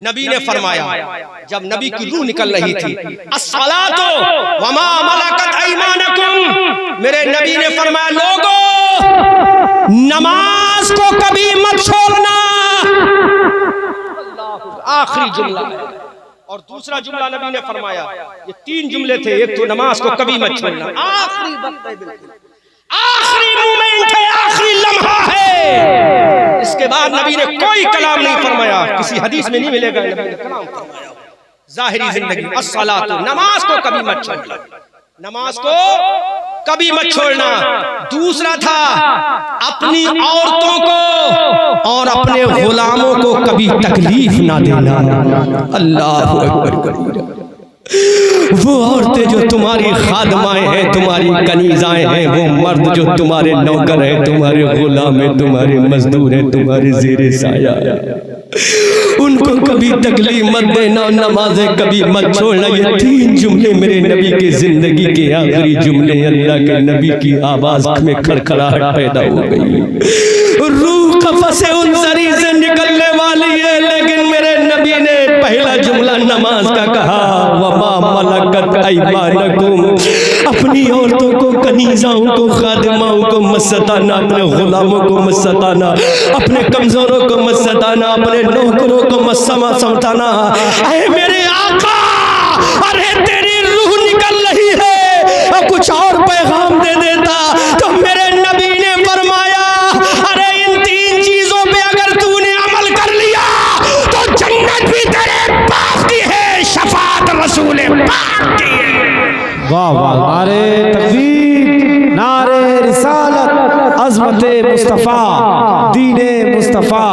नबी ने फरमाया, जब नबी की रूह निकल रही थी, अस्सलातो वमा मलकत ऐमानुकुम, मेरे नबी ने फरमाया, लोगों नमाज को कभी मत छोड़ना। आखिरी जुमला है। और दूसरा जुमला नबी ने फरमाया, ये तीन जुमले थे, एक तो नमाज को कभी मत छोड़ना, आखिरी वक्त है, बिल्कुल आखिरी मोमेंट है, आखिरी लम्हा है। इसके बाद नबी ने कोई कलाम नहीं फरमाया, किसी हदीस में नहीं मिलेगा नबी ने कलाम फरमाया। जाहिरी जिंदगी अस्सलातु, नमाज को कभी मत छोड़ना, नमाज को कभी मत छोड़ना। दूसरा था अपनी औरतों को और अपने गुलामों को कभी तकलीफ ना देना। अल्लाह अकबर कबीरा। वो औरतें जो तुम्हारी खादमाएं हैं, तुम्हारी कनीज़ाएं हैं, वो मर्द जो तुम्हारे नौकर हैं, तुम्हारे गुलाम हैं, तुम्हारे मजदूर हैं, तुम्हारे ज़ेरे साया, उनको कभी तकलीफ मत देना, नमाज़ें कभी मत छोड़ना। ये तीन जुमले मेरे नबी के जिंदगी के आखिरी जुमले। अल्लाह के नबी की आवाज़ में खड़खड़ाहट पैदा हो गई, रूह कफ़स उनसरी से निकलने वाली है, लेकिन मेरे नबी ने पहला जुमला नमाज का कहा, वमा मलकत ऐमानुकुम, अपनी औरतों को, कनीज़ाओं को, खादिमाओं को मत सताना, अपने गुलामों को मत सताना, अपने कमजोरों को मत सताना, अपने नौकरों को मत सताना। अरे मेरे आका, अरे तेरी रूह निकल रही है, और कुछ और पैगाम दे देता तो मेरे नबी ने फरमाया, अरे इन तीन चीजों पे अगर तूने अमल कर लिया तो जन्नत भी तेरे पास की है, शफाअत रसूल पाक की है। वाह वाह, नारे तकबीर, नारे रिसालत, अज़मते मुस्तफ़ा, दीने मुस्तफ़ा,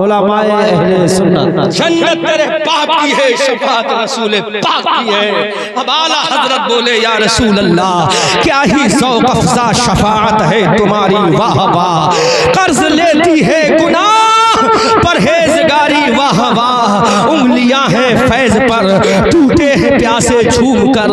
उलमाए अहले सुन्नत। जन्नत तेरे पाक की है, शफाअत रसूल पाक की है। अब आला हजरत बोले, या रसूल अल्लाह, क्या ही ज़ौक़ अफ़ज़ा शफाअत है तुम्हारी, वाह वाह। कर्ज लेती है गुनाह, परहेज़गारी, वाह वाह। उंगलियां हैं फैज़ पर, टूटे हैं प्यासे झूम कर,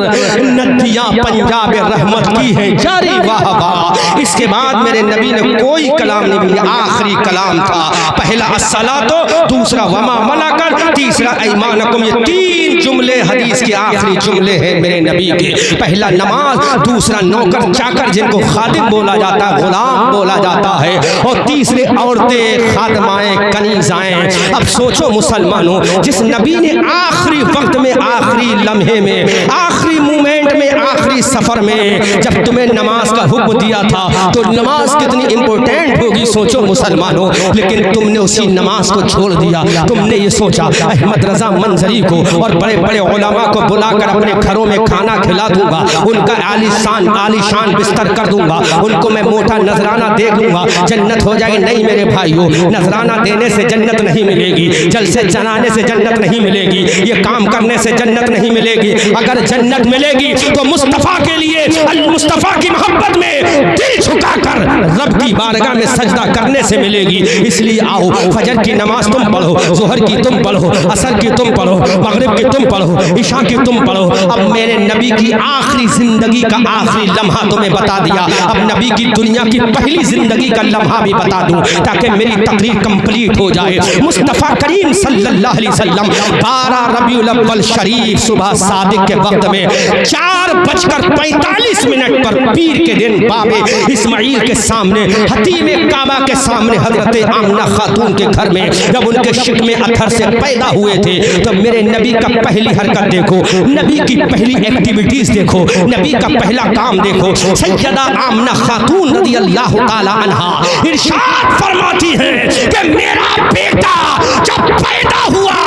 नदियां पंजाब रहमत की है जारी, वाह वाह। इसके बाद मेरे नबी ने कोई कलाम नहीं दिया, आखिरी कलाम था। पहला अस्सलातो, दूसरा वमा मलकत, तीसरा ऐमानुकुम। ये तीन जुमले हदीस के आखिरी जुमले हैं मेरे नबी के। पहला नमाज, दूसरा नौकर चाकर जिनको खादिम बोला जाता है, गुलाम बोला जाता है, और तीसरे औरतें, खादमाएं, कनीज़ाएं। अब सोचो मुसलमानों, जिस नबी ने आखिरी वक्त में, आखिरी लम्हे में, आखिरी मोमेंट में, आखिरी सफर में जब तुम्हें नमाज का हुक्म दिया था, तो नमाज कितनी इंपॉर्टेंट होगी सोचो मुसलमानों। लेकिन तुमने उसी नमाज को छोड़ दिया। तुमने ये सोचा अहमद रजा मंजरी को और बड़े बड़े उलमा को बुलाकर अपने घरों में खाना खिला दूंगा, उनका आलीशान बिस्तर कर दूंगा, उनको मैं मोटा नजराना दे दूंगा, जन्नत हो जाएगी। नहीं मेरे भाइयों, नजराना देने से जन्नत नहीं मिलेगी, जलसे चलाने से जन्नत नहीं मिलेगी, ये काम करने से जन्नत नहीं मिलेगी। अगर जन्नत मिलेगी तो मुस्तफ़ा के लिए, अल मुस्तफ़ा की मोहब्बत में दिल झुकाकर रब की बारगाह में सजदा करने से मिलेगी। इसलिए आओ, फजर की नमाज तुम पढ़ो, ज़ोहर की तुम पढ़ो, असर की तुम पढ़ो, मगरिब की तुम पढ़ो, इशा की तुम पढ़ो। अब मेरे नबी की आखिरी जिंदगी का आखिरी लम्हा तुम्हें बता दिया। अब नबी की दुनिया की पहली जिंदगी का लम्हा भी बता दूं, ताकि मेरी तकरीर कंप्लीट हो जाए। मुस्तफ़ा करीम सल्लल्लाहु अलैहि वसल्लम 12 रबीउल अव्वल शरीफ सुबह सादिक के वक्त में 4:45 पर पीर के दिन बाबे इस्माइल के सामने, हतीमे काबा के सामने, हजरत आमना खातून के घर में जब उनके शिकमे अथर से पैदा हुए थे, तो मेरे नबी का पहली हरकत देखो, नबी की पहली एक्टिविटीज देखो, नबी का पहला काम देखो। सैयदा आमना खातून रज़ियल्लाहु ताला अन्हा इरशाद फरमाती है कि मेरा बेटा जब पैदा हुआ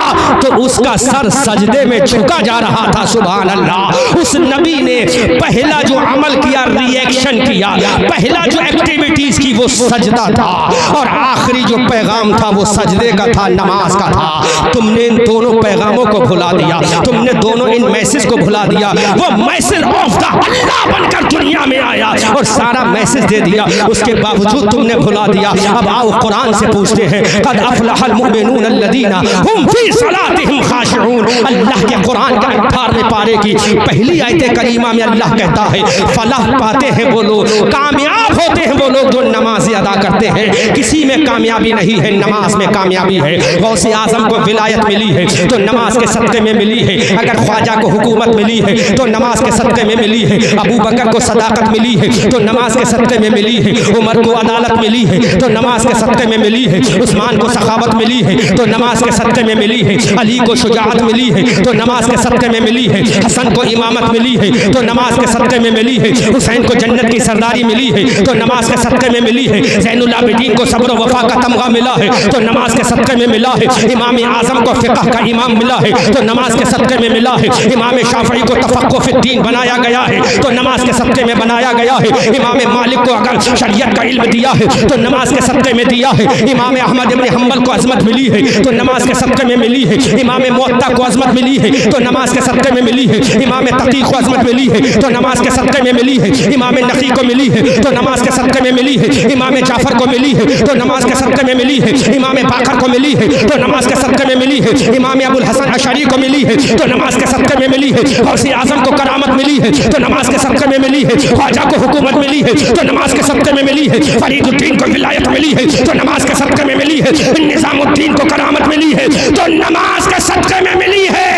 तो उसका सर सजदे में झुका जा रहा था। सुभान अल्लाह। उस नबी ने पहला जो अमल किया, रिएक्शन किया, पहला जो एक्टिविटीज की वो सजदा था, और आखिरी जो पैगाम था वो सजदे का था, नमाज का था। तुमने इन दोनों पैगामों को भुला दिया, तुमने दोनों इन मैसेज को भुला दिया। वो मैसेज ऑफ द अल्लाह बनकर दुनिया में आया और सारा मैसेज दे दिया, उसके बावजूद तुमने भुला दिया। अब आओ कुरान से पूछते हैं, कद अफलहल मुमिनून अल्लज़ीना हुम फी सलातिहिम खाशिऊन, अल्लाह के कुरान के 18वें पारे की पहली आयत करीमा में अल्लाह कहता है फलाह पाते हैं वो लोग, कामयाब होते हैं वो लोग जो नमाज अदा करते हैं। किसी में कामयाबी नहीं है, नमाज में कामयाबी है। गौसे आजम को विलायत मिली है तो नमाज के सदक़े में मिली है। अगर ख्वाजा को हुकूमत मिली है तो नमाज के सदक़े में मिली है। अबू बकर को सदाकत मिली है तो नमाज के सदक़े में मिली है। उमर को अदालत मिली है तो नमाज के सदक़े में मिली है। उस्मान को सखावत मिली है तो नमाज के सदक़े में मिली है। अली को शुजाअत मिली है तो नमाज के सदक़े में मिली है। हसन को इमामत मिली है तो नमाज के सदक़े में मिली है। हुसैन को जन्नत की सरदारी मिली है तो नमाज के सदक़े में मिली है। ज़ैनुल आबिदीन को सब्र व वफ़ा का तमगा मिला है तो नमाज के सदक़े में मिला है। इमाम आज़म को फ़िक़्ह का इमाम मिला है तो नमाज के सदक़े में मिला है। इमाम शाफ़ी को तफ़क़्क़ुह फ़िद्दीन बनाया गया है तो नमाज के सदक़े में बनाया गया है। इमाम मालिक को अगर शरीयत का इल्म दिया है तो नमाज के सदक़े में दिया है। इमाम अहमद इब्न हम्बल को अज़मत मिली है तो नमाज के सदक़े में मिली है। इमाम मुअत्ता को अज़मत मिली है तो नमाज के सदक़े में मिली है। इमाम तक़ी को अज़मत मिली है तो नमाज के सदक़े में मिली है। इमाम नक़ी को मिली है तो नमाज के सदक़े में मिली है। इमाम जाफ़र को मिली है तो नमाज के सदक़े में मिली है। इमाम बाकर को मिली है तो नमाज के सदक़े में मिली है। इमाम अबुल हसन अशरी को मिली है तो नमाज के सदक़े में मिली है। गौसे आज़म को करामत मिली है तो नमाज के सदक़े में मिली है। ख्वाजा को हुकूमत मिली है तो नमाज के सदक़े में मिली है। फरीदुद्दीन को विलायत मिली है तो नमाज के सदक़े में मिली है। निज़ामुद्दीन को करामत मिली है तो नमाज के सदक़े में मिली है।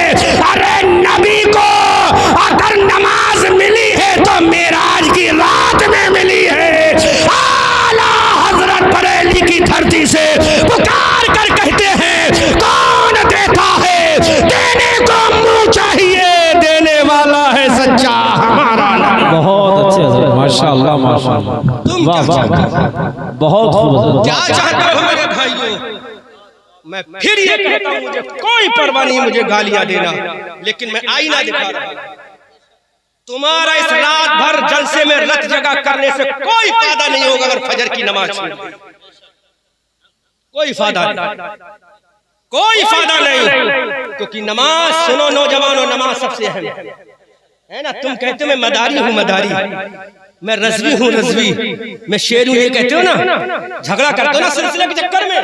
अरे नबी को अगर नमाज मिली है तो मेराज की रात में मिली है। आला हज़रत बरेली की धरती से पुकार कर कहते हैं कौन देता है, देने को मुंह चाहिए, देने वाला है सच्चा हमारा नबी। बहुत अच्छे हज़रत, माशाअल्लाह माशाअल्लाह। तुम वाह क्या वाह चाहते हो? बहुत खूब। क्या चाहते हो मेरे भाइयों? मैं फिर ये कहता हूं मुझे कोई परवाह नहीं मुझे गालियां देना, लेकिन मैं आईना दिखा रहा हूं। तुम्हारा इस रात भर जलसे में रत जगह करने से कोई फायदा नहीं होगा अगर फजर की नमाज छूट गई। कोई फायदा नहीं, कोई फायदा नहीं, क्योंकि नमाज सुनो नौजवानों, नमाज सबसे अहम है ना। तुम कहते हो मैं मदारी हूं मदारी, मैं रज़वी हूं रज़वी, मैं शेर हूं, ये कहते हो ना, झगड़ा करते हो ना सिलसिले के चक्कर में,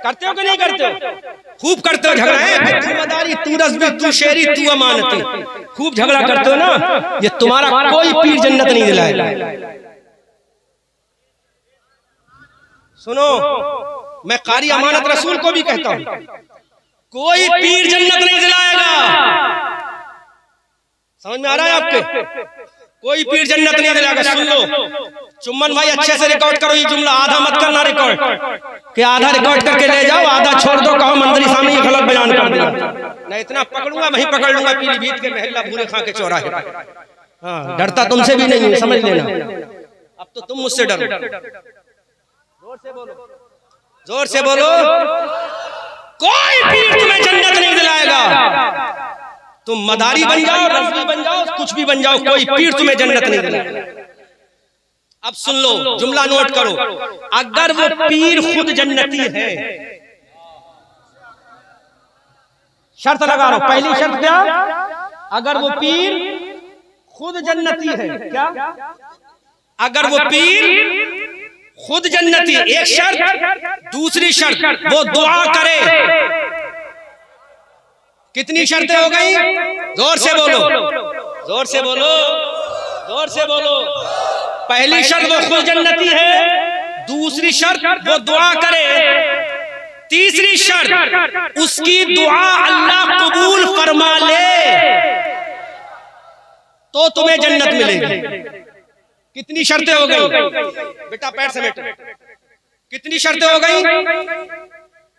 करते हो कि नहीं करते हो? खूब करते हो झगड़ा है, तू मदारी, तू रज़वी, तू शेरी, तू अमानती, खूब झगड़ा करते हो ना। ये तुम्हारा कोई पीर जन्नत नहीं दिलाएगा। सुनो, मैं कारी अमानत रसूल को भी कहता हूं, कोई पीर जन्नत नहीं दिलाएगा। समझ में आ रहा है आपके? कोई पीर जन्नत नहीं दिलाएगा। सुन लो चुम्मन भाई, अच्छे से रिकॉर्ड करो ये जुमला, आधा मत करना रिकॉर्ड, कि आधा रिकॉर्ड करके ले जाओ, आधा छोड़ दो, कहो मंदिर सामने ये गलत बयान कर दिया। मैं इतना पकड़ूंगा, वहीं पकड़ लूंगा पीलीभीत के महल्ला भूरे खां के चौराहे। हाँ, डरता तुमसे भी नहीं, समझ लेना। अब तो तुम मुझसे डरो। जोर से बोलो, जोर से बोलो। कोई पीर तुम्हें जन्नत नहीं दिलाएगा। तुम मदारी बन जाओ, रज़वी बन जाओ, कुछ भी बन जाओ, कोई पीर तुम्हें जन्नत नहीं दिलाएगा। अब सुन लो, जुमला नोट करो। अगर वो पीर खुद जन्नती है, शर्त लगा रहा हूं, पहली शर्त क्या? अगर वो पीर खुद जन्नती है, क्या? अगर वो पीर खुद जन्नती, एक शर्त। दूसरी शर्त, वो दुआ करे। कितनी शर्तें हो गई? जोर से बोलो, जोर से बोलो, जोर से बोलो। पहली शर्त वो खुद जन्नती है, दूसरी शर्त वो दुआ करे, तीसरी शर्त उसकी दुआ अल्लाह कबूल फरमा ले तो तुम्हें जन्नत मिलेगी। कितनी शर्तें हो गई बेटा? पैर समेट। कितनी शर्तें हो गई?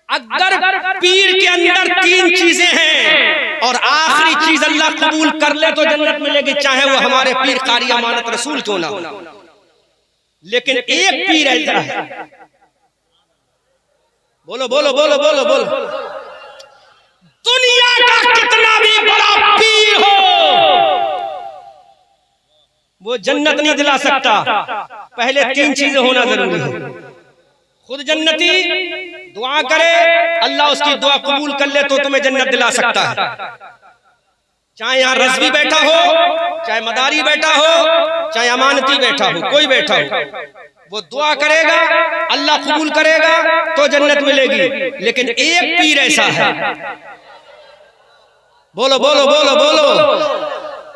अगर पीर के अंदर तीन चीजें हैं और आखिरी चीज अल्लाह कबूल कर ले तो जन्नत मिलेगी, चाहे वो हमारे पीर कारी अमानत रसूल क्यों ना हो। लेकिन एक पीर ऐसा है, बोलो बोलो बोलो बोलो बोलो, दुनिया का कितना भी बड़ा पीर हो, वो जन्नत नहीं दिला सकता। पहले तीन चीजें होना जरूरी है। खुद जन्नती, दुआ करे, अल्लाह उसकी दुआ कबूल कर ले तो तुम्हें जन्नत दिला सकता है। चाहे यहाँ रज़वी बैठा हो, चाहे मदारी बैठा हो, चाहे अमानती बैठा हो, कोई बैठा हो, वो दुआ करेगा, अल्लाह कबूल करेगा तो जन्नत मिलेगी। लेकिन एक पीर ऐसा है, बोलो बोलो बोलो बोलो।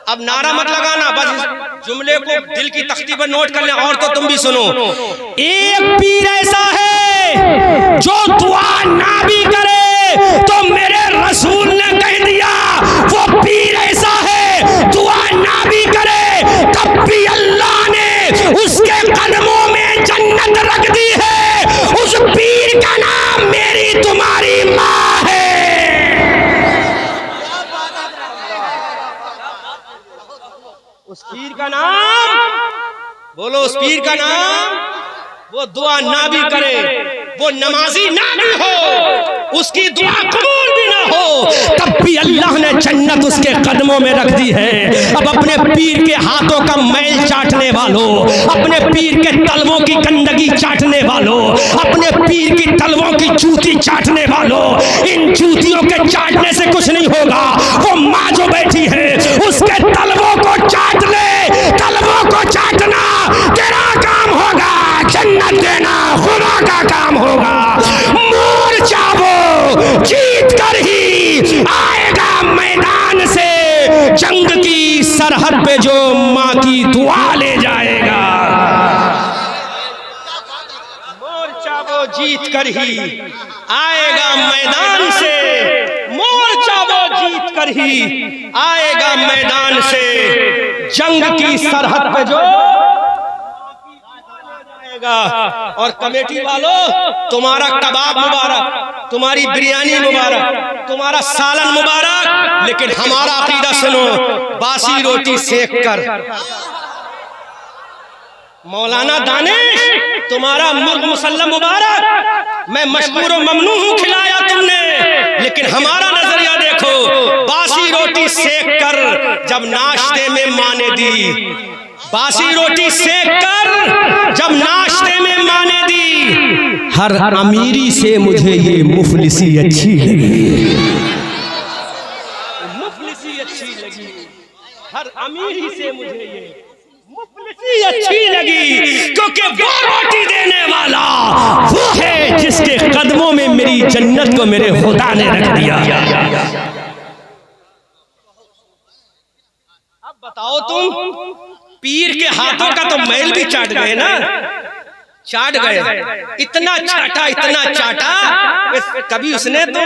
अब नारा मत लगाना, बस इस जुमले को दिल की तख्ती पर नोट कर ले। और तो तुम भी सुनो, एक पीर ऐसा है जो दुआ ना भी करे तो मेरे रसूल ने कह दिया वो पीर ऐसा है दुआ ना भी करे तब भी अल्लाह ने उसके कदमों में जन्नत रख दी है। उस पीर का नाम मेरी तुम्हारी माँ है। उस पीर का नाम बोलो, उस पीर का नाम, वो दुआ ना भी करे, वो नमाजी ना भी हो, उसकी दुआ कबूल भी ना हो, तब भी अल्लाह ने जन्नत उसके कदमों में रख दी है। अब अपने पीर के हाथों का मैल चाटने वालों, अपने पीर के तलवों की गंदगी चाटने वालों, अपने पीर की तलवों की जूती चाटने वालों, इन जूतियों के चाटने से कुछ नहीं होगा। वो माँ जो बैठी है उसके तलवों को चाट ले, तलवों को चाटना तेरा काम होगा, जन्नत देना खुदा का काम होगा। मोर्चा वो जीत कर ही आएगा मैदान से, जंग की सरहद पे जो माँ की दुआ ले जाएगा। मोर्चा वो जीत कर ही आएगा मैदान से, मोर्चा वो जीत कर ही आएगा मैदान से, जंग की सरहद पे जो और कमेटी वालों तुम्हारा कबाब मुबारक, तुम्हारी बिरयानी मुबारक, तुम्हारा सालन मुबारक, लेकिन हमारा अकीदा सुनो, बासी रोटी सेक कर। मौलाना दानिश तुम्हारा मुर्ग मुसल्लम मुबारक, मैं मशकूर और ममनू हूँ खिलाया तुमने, लेकिन हमारा नजरिया देखो, बासी रोटी सेक कर जब नाश्ते में माँ ने दी, बासी रोटी सेक कर जब नाश्ते में माँ ने दी, हर अमीरी से मुझे ये मुफलिसी अच्छी लगी, मुफलिसी अच्छी लगी, हर अमीरी से मुझे ये मुफलिसी अच्छी लगी, क्योंकि वो रोटी देने वाला वो है जिसके कदमों में मेरी जन्नत को मेरे खुदा ने रख दिया। अब बताओ तुम, पीर के हाथों का तो मैल भी चाट गए ना, चाट गए, इतना चाटा इतना चाटा, कभी उसने तो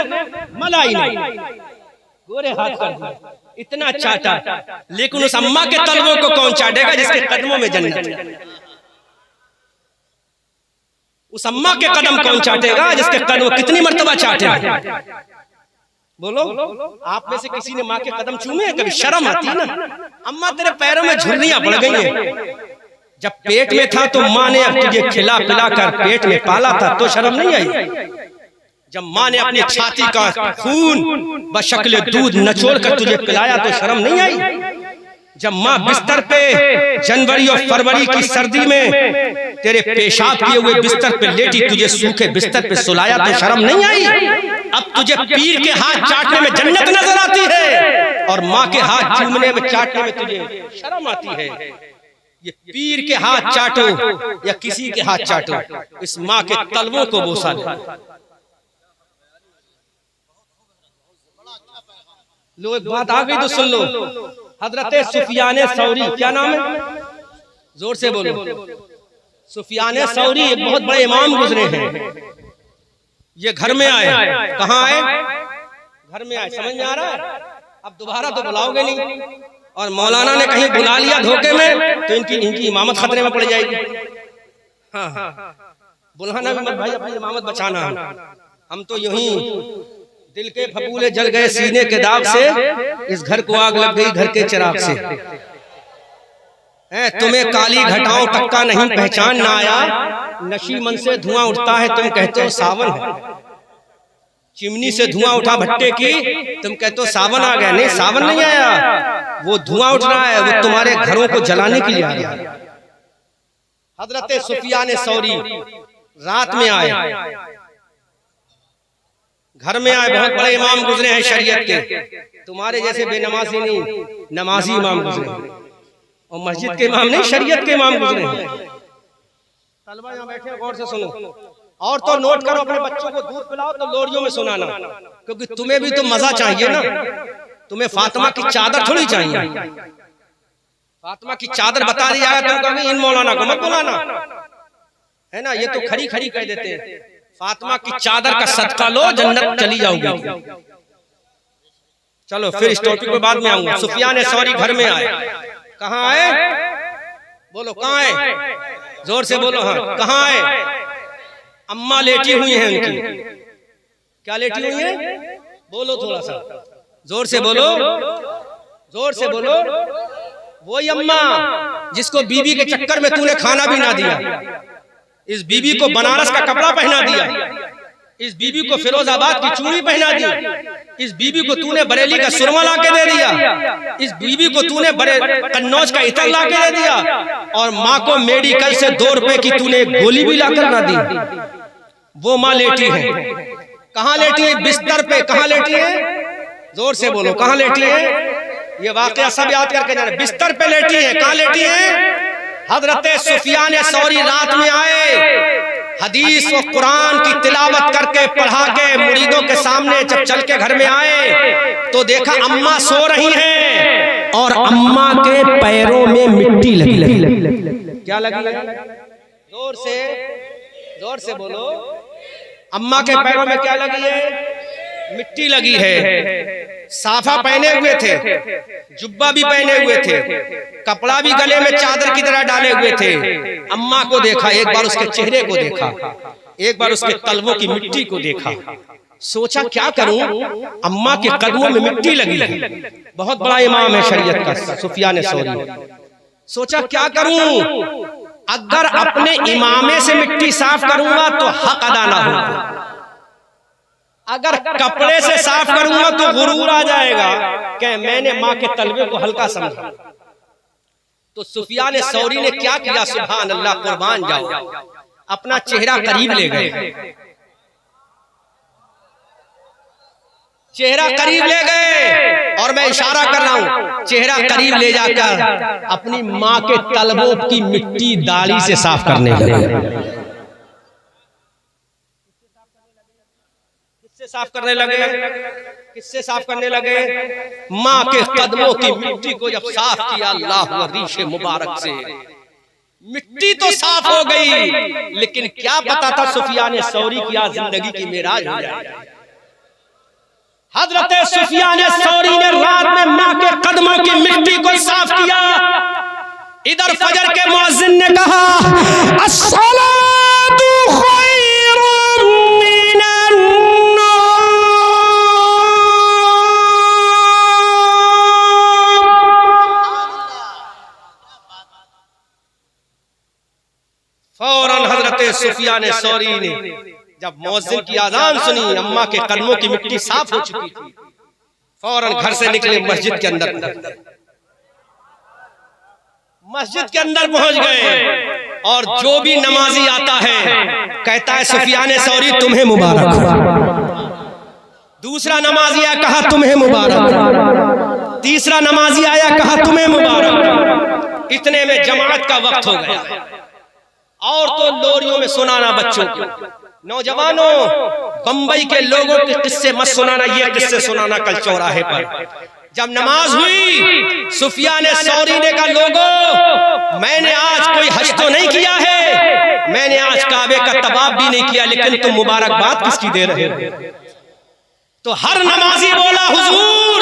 मलाई नहीं, गोरे हाथ कर दिया, इतना चाटा, लेकिन उस अम्मा के तलवों को कौन चाटेगा जिसके कदमों में जन्नत है? उस अम्मा के कदम कौन चाटेगा जिसके कदम कितनी मर्तबा चाटेगा? बोलो, आप में से किसी ने माँ के कदम चूमे? कभी शर्म आती है ना? अम्मा तेरे पैरों में झुर्रियां पड़ गई हैं। जब पेट में था तो माँ ने तुझे खिला पिला कर पेट में पाला था, तो शर्म नहीं आई? जब माँ ने अपनी छाती का खून बशक्ल दूध नचोड़ कर तुझे पिलाया तो शर्म नहीं आई? जब माँ बिस्तर पे जनवरी और फरवरी की सर्दी में तेरे पेशाब किए हुए बिस्तर पे लेटी तुझे सूखे बिस्तर पे सुलाया तो शर्म नहीं आई? अब तुझे पीर के हाथ चाटने में जन्नत नजर आती है और माँ के हाथ चूमने में चाटने में तुझे शर्म आती है। ये पीर के हाथ चाटो या किसी के हाथ चाटो, इस माँ के तलवों को बोसा लो। लो एक बात आ गई तो सुन लो। हजरत सुफियान सौरी, क्या नाम है? जोर से बोलो। सुफियान सौरी एक बहुत बड़े इमाम गुजरे हैं। ये घर में आए, कहाँ आए? घर में आए, समझ में आ रहा है? अब दोबारा तो बुलाओगे नहीं, और मौलाना ने कहीं बुला लिया धोखे में तो इनकी इमामत खतरे में पड़ जाएगी। हाँ, बुलाना भी मत भाई, अपनी इमामत बचाना। हम तो यूं ही दिल के फपूले जल गए सीने के दाग से, इस घर को आग लग गई घर के चिराग से। तुम्हें काली घटाओं तक का नहीं पहचान ना आया, नशी मन से धुआं उठता है तुम कहते हो सावन है। चिमनी से धुआं उठा भट्टे की, तुम कहते हो सावन आ गया। नहीं, सावन नहीं आया, वो धुआं उठ रहा है, वो तुम्हारे घरों को जलाने के लिए आ रहा है। हजरत सुफियान सौरी रात में आए, घर में आए, बहुत बड़े इमाम गुजरे हैं शरीयत के। तुम्हारे जैसे बेनमाजी नहीं, नमाजी इमाम गुजरे हैं, और मस्जिद के इमाम नहीं, शरीयत के इमाम गुजरे हैं। तलबा यहाँ बैठे, गौर से सुनो। और तो नोट करो, अपने बच्चों को दूध पिलाओ तो लोरियों में सुनाना, क्योंकि तुम्हें भी तो मजा चाहिए ना। तुम्हें फातिमा की चादर थोड़ी चाहिए। फातिमा की चादर बता दी जाए तुम कहोगे इन मौलाना को मत बुलाना, है ना। ये तो खड़ी खड़ी कह देते हैं फातिमा की चादर का सदका लो जन्नत चली जाओगी। चलो फिर इस टॉपिक पे बाद में आऊंगा। सुफियान सौरी घर में आए, कहाँ आए बोलो, कहाँ आए, जोर से बोलो, हाँ कहाँ आए। अम्मा लेटी हुई हैं उनकी, क्या लेटी हुई है, बोलो थोड़ा सा जोर से बोलो, जोर से बोलो। वही अम्मा जिसको बीबी के चक्कर में तूने खाना भी ना दिया, इस बीबी को बनारस का कपड़ा पहना दिया, इस बीबी को फिरोजाबाद की चूड़ी पहना दी, इस बीबी को तूने बरेली का सुरमा ला के दे दिया, इस बीबी को तूने कन्नौज का इतर ला के दे दिया, और माँ को मेडिकल से 2 रुपए की तूने गोली भी लाकर ना दी। वो माँ लेटी है, कहाँ लेटी है, बिस्तर पे। कहाँ लेटी है, जोर से बोलो, कहाँ लेटी है। ये वाकया सब याद करके जाना, बिस्तर पे लेटी है। कहाँ लेटी है, हजरत सुफियान सौरी रात में आए, हदीस और कुरान की तिलावत करके पढ़ा के मुरीदों के सामने जब चल के घर में आए तो देखा अम्मा सो रही हैं और अम्मा के पैरों में मिट्टी लगी। क्या लगी, जोर से बोलो। अम्मा के पैरों में क्या लगी है, मिट्टी लगी है। साफा पहने हुए थे, जुब्बा भी पहने हुए थे, कपड़ा भी गले में चादर की तरह डाले हुए थे। अम्मा को देखा, एक बार उसके चेहरे को देखा, एक बार उसके तलवों की मिट्टी को देखा। सोचा क्या करूं, अम्मा के कदमों में मिट्टी लगी है। बहुत बड़ा इमाम है शरीयत का सुफियान सौरी। सोचा क्या करूं, अगर अपने इमामे से मिट्टी साफ करूंगा तो हक अदा ना होगा, अगर कपड़े से साफ करूंगा तो गुरूर आ जाएगा कि मैंने माँ के तलवे को हल्का समझा। तो सुफियान सौरी ने क्या किया, सुभान अल्लाह, कुर्बान जाओ, अपना चेहरा करीब ले गए, चेहरा करीब ले गए, और मैं इशारा कर रहा हूं, चेहरा करीब ले जाकर अपनी माँ के तलवों की मिट्टी दाढ़ी से साफ करने लगे। साफ करने लगे, किससे साफ करने लगे, माँ के कदमों की मिट्टी को जब साफ किया, अल्लाह रीशे मुबारक से मिट्टी तो साफ हो गई, लेकिन क्या पता था सुफियान सौरी की आज जिंदगी की मेराज हो जाए। हजरत सुफियान सौरी ने रात में माँ के कदमों की मिट्टी को साफ किया। इधर फजर के मुअज्जिन ने कहा, अस्सलातु खैरुम मिनन फौरन हजरत सुफियान सौरी ने जब मुअज्जिन की आजान सुनी, अम्मा के कदमों की मिट्टी साफ हो चुकी थी, फौरन घर से निकले, मस्जिद के अंदर पहुंच गए। और जो भी नमाजी आता है कहता है सुफियान सौरी तुम्हें मुबारक हो। दूसरा नमाजी आया, कहा तुम्हें मुबारक। तीसरा नमाजी आया, कहा तुम्हें मुबारक। इतने में जमात का वक्त हो गया, और तो लोरियों में सुनाना बच्चों को। नौजवानों, बंबई के लोगों के किस्से मत सुनाना, ये किस्से सुनाना कल चौराहे पर। जब नमाज हुई, सुफियान सौरी ने कहा, लोगों मैंने आज कोई हज तो नहीं किया है, मैंने आज काबे का तवाफ भी नहीं किया, लेकिन तुम मुबारकबाद किसकी दे रहे हो। तो हर नमाजी बोला, हुजूर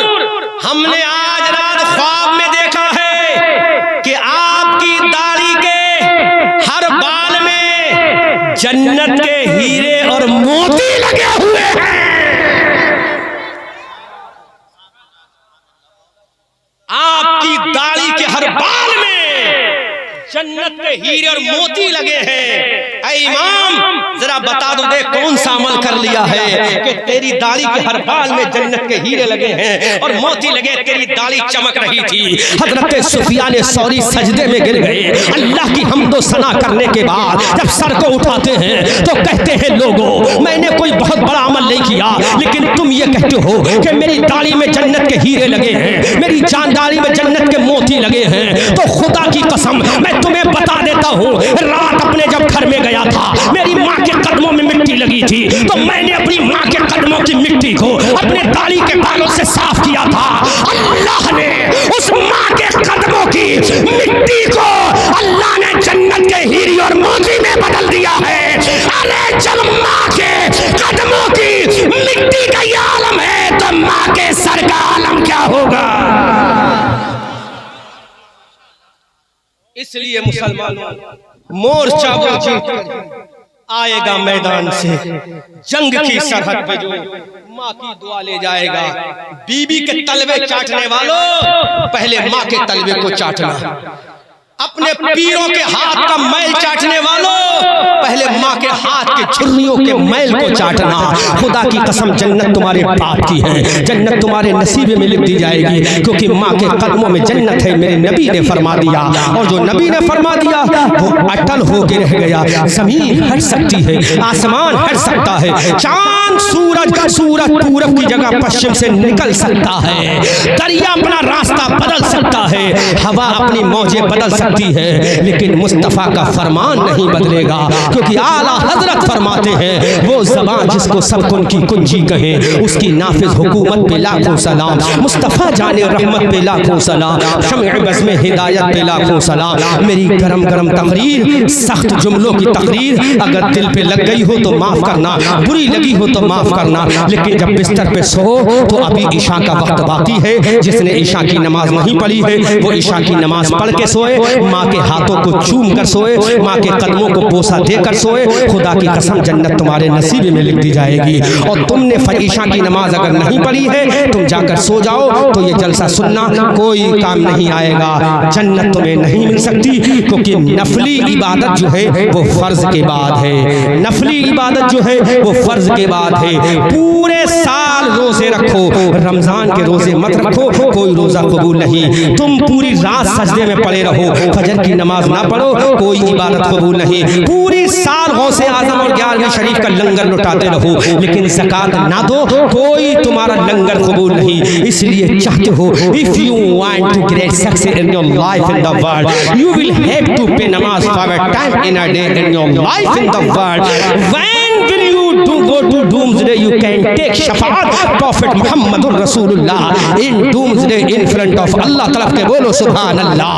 हमने आज रात ख्वाब में देखा है कि आपकी दाढ़ी के हर बाल में जन्नत के हीरे और मोती लगे हुए हैं। आपकी दाढ़ी के हर बाल में जन्नत के हीरे और मोती लगे हैं। ऐ इमाम जरा बता दो, दे कौन सा अमल कर लिया है कि तेरी दाढ़ी के हर बाल में जन्नत के हीरे लगे हैं और मोती लगे, तेरी दाढ़ी चमक रही थी। हजरत सुफियान सौरी सजदे में गिर गए। अल्लाह की हम्दो सना करने के बाद जब सर को उठाते हैं तो कहते हैं, लोगों मैंने कोई बहुत बड़ा अमल नहीं किया, लेकिन तुम ये कहते हो कि मेरी दाढ़ी में जन्नत के हीरे लगे हैं, मेरी जान दाढ़ी में जन्नत के मोती लगे हैं। तो खुदा की कसम मैं तुम्हें बता देता हूँ, रात अपने जब घर में गया था, मेरी माँ के कदमों में मिट्टी लगी थी, तो मैंने अपनी माँ के कदमों की मिट्टी को अपने अपने दाढ़ी के बालों से साफ किया था, अल्लाह ने उस माँ के कदमों की मिट्टी को अल्लाह ने जन्नत के हीरे और मोती में बदल दिया है। अरे जब माँ के कदमों की मिट्टी का ये आलम है तो माँ के सर का आलम क्या होगा। इसलिए मुसलमानों, मोर्चा वो जीत आएगा मैदान से, जंग की सरहद पे जो माँ की दुआ ले जाएगा। बीबी के तलवे चाटने वालों, पहले माँ के तलवे को चाटना। अपने पीरों के हाथ का मैल चाटने वालों, पहले माँ के हाथ के झुर्रियों के मैल को चाटना। खुदा की कसम, जन्नत तुम्हारे बाप की है, जन्नत तुम्हारे नसीब में लिख दी जाएगी, क्योंकि माँ के कदमों में जन्नत है। मेरे नबी ने फरमा दिया, और जो नबी ने फरमा दिया वो अटल होके रह गया। जमीन हट सकती है, आसमान हट सकता है, चांद सूरज पूरब की जगह पश्चिम से निकल सकता है, दरिया अपना रास्ता बदल सकता है, हवा अपनी मौजें बदल सकती है, लेकिन मुस्तफा का फरमान नहीं बदलेगा। क्योंकि आला हजरत फरमाते हैं, वो ज़बान जिसको सब उनकी कुंजी कहे, उसकी नाफिज हुकूमत पे लाखों सलाम। मुस्तफा जाने रहमत पे लाखों सलाम, शम्अ बज़्म में हिदायत पे लाखों सलाम। मेरी गरम गरम तकरीर, सख्त जुमलों की तकरीर अगर दिल पे लग गई हो तो माफ करना, बुरी लगी हो तो माफ करना, लेकिन जब बिस्तर पे सो तो अभी ईशा का वक्त बाकी है। जिसने ईशा की नमाज नहीं पढ़ी है वो ईशा की नमाज पढ़ के सोए, माँ के हाथों को चूम कर सोए, माँ के कदमों को बोसा देकर सोए। खुदा की कसम, जन्नत तुम्हारे नसीब में लिख दी जाएगी। और तुमने ईशा की नमाज अगर नहीं पढ़ी है, तुम जाकर सो जाओ तो ये जलसा सुनना कोई काम नहीं आएगा, जन्नत तुम्हें नहीं मिल सकती। क्योंकि नफली इबादत जो है वो फर्ज के बाद है, नफली इबादत जो है वो फर्ज के बाद है। पूरे साल रोजे रखो, रमजान के रोजे मत रखो, कोई रोजा कबूल नहीं। तुम पूरी रात सजदे में पड़े रहो, फजर की नमाज ना पढ़ो, कोई इबादत कबूल नहीं। पूरी साल गौसे आजम और 11वीं शरीफ का लंगर लुटाते रहो, लेकिन ज़कात ना दो, कोई तुम्हारा लंगर कबूल नहीं। इसलिए चाहते हो, if you want to get success in your life in the world, you will have to pay namaz 5 times in a day in your life in the world. When will you go to doomsday? You can take shafaat Prophet Muhammadur Rasulullah in doomsday in front of Allah। तरफ के बोलो सुभान अल्लाह।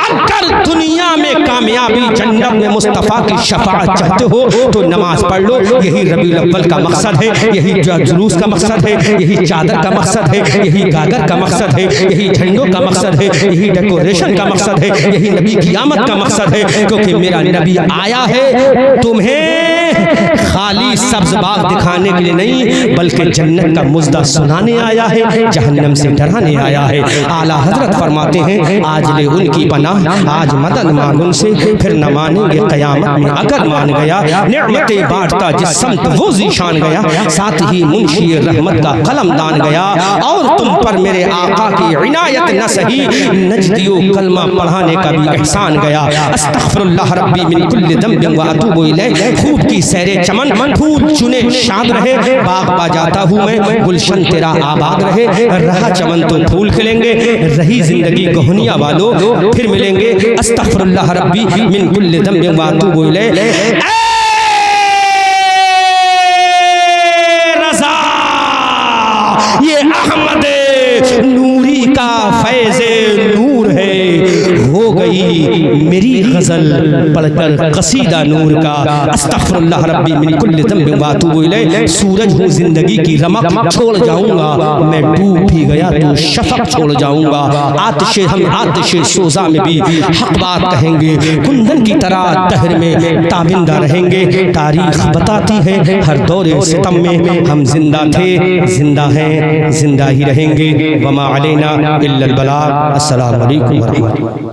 अगर दुनिया में कामयाबी, जन्नत में मुस्तफ़ा की शफाअत चाहते हो तो नमाज पढ़ लो। यही रबीउल अव्वल का मकसद है, यही जुलूस का मकसद है, यही चादर का मकसद है, यही गागर का मकसद है, यही झंडों का मकसद है, यही डेकोरेशन का मकसद है, यही नबी की आमद का मकसद है। क्योंकि मेरा नबी आया है तुम्हें खाली सब्ज बाग दिखाने के लिए नहीं, बल्कि जन्नत का मुज़्दा सुनाने आया है, जहन्नम से डराने आया है। आला हजरत फरमाते हैं, आज ले उनकी पनाह, आज मदद मांग उनसे, फिर न मानेंगे क़यामत में अगर मान गया। नेमतें बांटता जिस समत वो ज़ीशान गया, साथ ही मुंशी रहमत का कलम दान गया। और तुम पर मेरे आका की इनायत न सही, नजदियो कलमा पढ़ाने का भी एहसान गया। अस्तग़फिरुल्लाह रब्बी मिन कुल्लि ज़ंबिन व अतूबु इलैह। खूब की सैरे चमन, फूल चुने शाद रहे, बाग बाजाता हूँ मैं, गुलशन तेरा आबाद रहे। रहा चमन तो फूल खिलेंगे, रही जिंदगी गहनिया वालों, फिर मिलेंगे। अस्तग़फिरुल्लाह रब्बी मिन कुल्लि ज़ंबिन व अतूबु इलैह। रज़ा ये अहमद नूरी का फैज़े नूर है, हो गई मेरी गजल पढ़कर कसीदा नूर का। अस्तग़फिरुल्लाह रब्बी मिन कुल्लि ज़ंबिन व अतूबु इलैह। सूरज हूँ जिंदगी की रमक, छोड़ जाऊंगा मैं डूब भी गया तो शफक छोड़ जाऊंगा। आतिशे हम आतिशे सोजा में भी हक बात कहेंगे, कुंदन की तरह दहर में ताबिंदा रहेंगे। तारीख बताती है हर दौरे सितम में हम जिंदा थे, जिंदा हैं, जिंदा ही रहेंगे। वमा अलैना इल्लल बलाग। अस्सलामु अलैकुम व रहमतुल्लाह।